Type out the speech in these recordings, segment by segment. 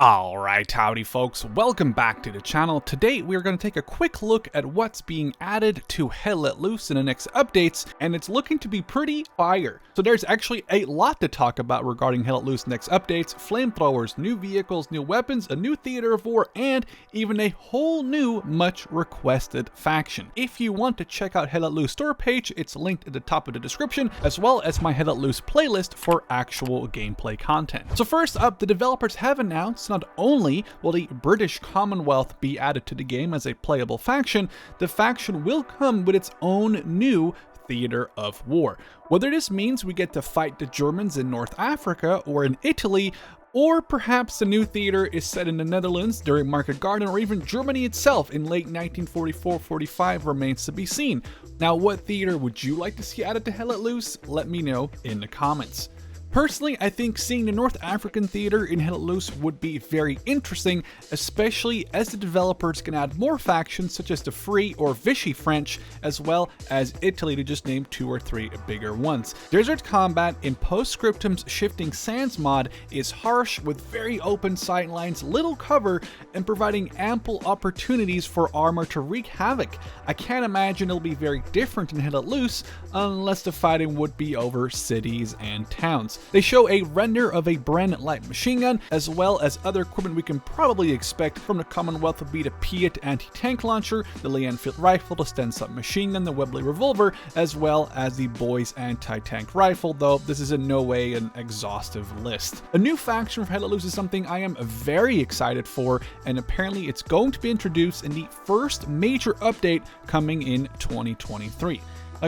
Alright, howdy folks, welcome back to the channel. Today we are going to take a quick look at what's being added to Hell Let Loose in the next updates, and it's looking to be pretty fire. So there's actually a lot to talk about regarding Hell Let Loose next updates: flamethrowers, new vehicles, new weapons, a new theater of war, and even a whole new, much requested faction. If you want to check out Hell Let Loose store page, it's linked at the top of the description, as well as my Hell Let Loose playlist for actual gameplay content. So first up, the developers have announced not only will the British Commonwealth be added to the game as a playable faction, the faction will come with its own new theater of war. Whether this means we get to fight the Germans in North Africa or in Italy, or perhaps the new theater is set in the Netherlands during Market Garden, or even Germany itself in late 1944-45 remains to be seen. Now, what theater would you like to see added to Hell Let Loose? Let me know in the comments. Personally, I think seeing the North African theater in Hell Let Loose would be very interesting, especially as the developers can add more factions such as the Free or Vichy French, as well as Italy, to just name 2 or 3 bigger ones. Desert combat in Postscriptum's Shifting Sands mod is harsh, with very open sightlines, little cover, and providing ample opportunities for armor to wreak havoc. I can't imagine it'll be very different in Hell Let Loose, unless the fighting would be over cities and towns. They show a render of a Bren light machine gun, as well as other equipment we can probably expect from the Commonwealth would be the Piat anti-tank launcher, the Lee Enfield rifle, the Sten submachine gun, the Webley revolver, as well as the Boys anti-tank rifle, though this is in no way an exhaustive list. A new faction for Hell Let Loose is something I am very excited for, and apparently it's going to be introduced in the first major update coming in 2023.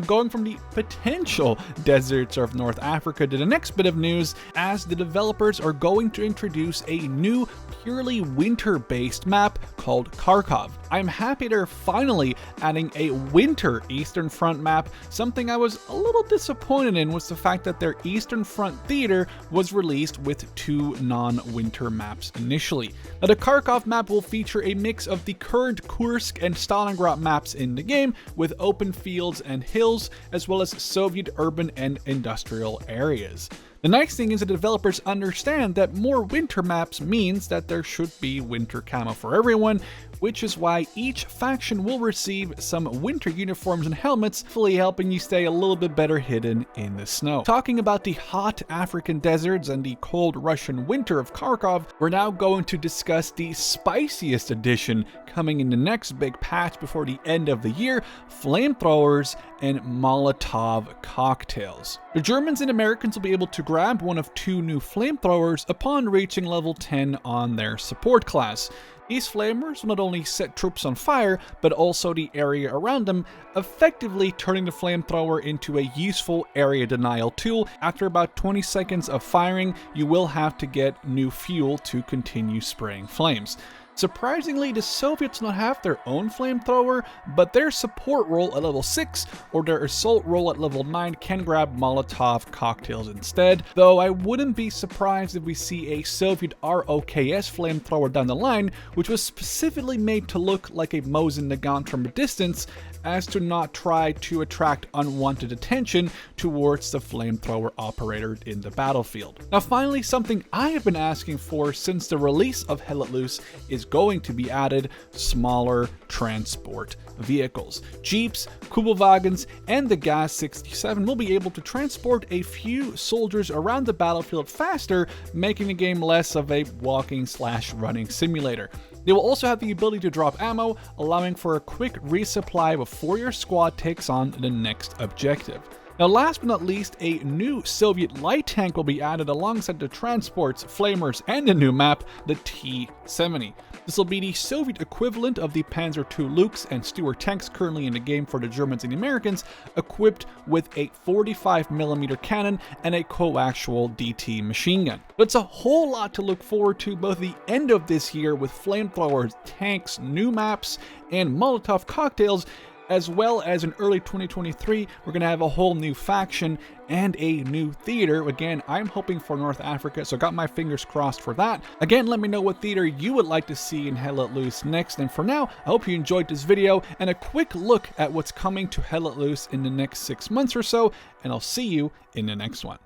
Going from the potential deserts of North Africa to the next bit of news, as the developers are going to introduce a new purely winter-based map called Kharkov. I'm happy they're finally adding a winter Eastern Front map. Something I was a little disappointed in was the fact that their Eastern Front theater was released with 2 non-winter maps initially. Now, the Kharkov map will feature a mix of the current Kursk and Stalingrad maps in the game, with open fields and hills, as well as Soviet urban and industrial areas. The nice thing is that developers understand that more winter maps means that there should be winter camo for everyone, which is why each faction will receive some winter uniforms and helmets, fully helping you stay a little bit better hidden in the snow. Talking about the hot African deserts and the cold Russian winter of Kharkov, we're now going to discuss the spiciest addition coming in the next big patch before the end of the year: flamethrowers and Molotov cocktails. The Germans and Americans will be able to grab one of 2 new flamethrowers upon reaching level 10 on their support class. These flamers will not only set troops on fire, but also the area around them, effectively turning the flamethrower into a useful area denial tool. After about 20 seconds of firing, you will have to get new fuel to continue spraying flames. Surprisingly, the Soviets not have their own flamethrower, but their support role at level 6 or their assault role at level 9 can grab Molotov cocktails instead, though I wouldn't be surprised if we see a Soviet ROKS flamethrower down the line, which was specifically made to look like a Mosin Nagant from a distance, as to not try to attract unwanted attention towards the flamethrower operator in the battlefield. Now finally, something I have been asking for since the release of Hell Let Loose is going to be added: smaller transport vehicles. Jeeps, Kubelwagens, and the Gaz-67 will be able to transport a few soldiers around the battlefield faster, making the game less of a walking/running simulator. They will also have the ability to drop ammo, allowing for a quick resupply before your squad takes on the next objective. Now, last but not least, a new Soviet light tank will be added alongside the transports, flamers, and the new map, the T-70. This will be the Soviet equivalent of the Panzer II Lukes and Stuart tanks currently in the game for the Germans and the Americans, equipped with a 45mm cannon and a coaxial DT machine gun. But it's a whole lot to look forward to both the end of this year with flamethrowers, tanks, new maps, and Molotov cocktails, as well as in early 2023, we're going to have a whole new faction and a new theater. Again, I'm hoping for North Africa, so got my fingers crossed for that. Again, let me know what theater you would like to see in Hell Let Loose next. And for now, I hope you enjoyed this video and a quick look at what's coming to Hell Let Loose in the next 6 months or so, and I'll see you in the next one.